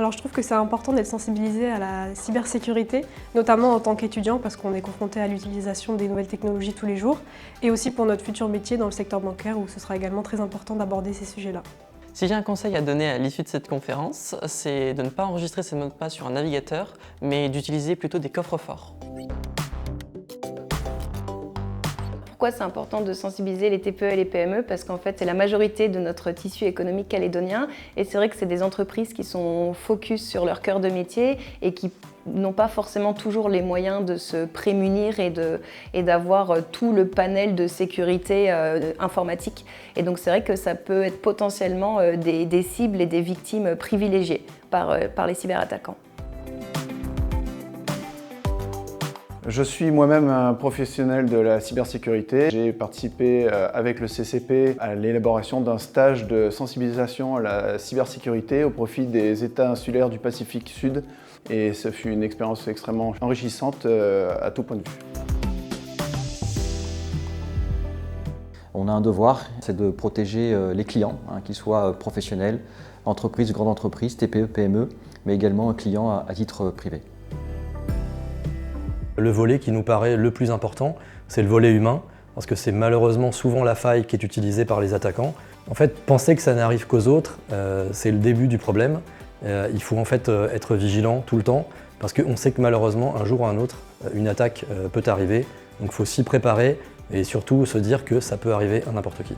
Alors je trouve que c'est important d'être sensibilisé à la cybersécurité, notamment en tant qu'étudiant parce qu'on est confronté à l'utilisation des nouvelles technologies tous les jours, et aussi pour notre futur métier dans le secteur bancaire où ce sera également très important d'aborder ces sujets-là. Si j'ai un conseil à donner à l'issue de cette conférence, c'est de ne pas enregistrer ses mots de passe sur un navigateur, mais d'utiliser plutôt des coffres forts. Pourquoi c'est important de sensibiliser les TPE et les PME? Parce qu'en fait, c'est la majorité de notre tissu économique calédonien. Et c'est vrai que c'est des entreprises qui sont focus sur leur cœur de métier et qui n'ont pas forcément toujours les moyens de se prémunir et d'avoir tout le panel de sécurité informatique. Et donc c'est vrai que ça peut être potentiellement des cibles et des victimes privilégiées par les cyberattaquants. Je suis moi-même un professionnel de la cybersécurité. J'ai participé avec le CCP à l'élaboration d'un stage de sensibilisation à la cybersécurité au profit des États insulaires du Pacifique Sud. Et ce fut une expérience extrêmement enrichissante à tout point de vue. On a un devoir, c'est de protéger les clients, qu'ils soient professionnels, entreprises, grandes entreprises, TPE, PME, mais également clients à titre privé. Le volet qui nous paraît le plus important, c'est le volet humain, parce que c'est malheureusement souvent la faille qui est utilisée par les attaquants. En fait, penser que ça n'arrive qu'aux autres, c'est le début du problème. Il faut en fait être vigilant tout le temps, parce qu'on sait que malheureusement, un jour ou un autre, une attaque peut arriver. Donc il faut s'y préparer et surtout se dire que ça peut arriver à n'importe qui.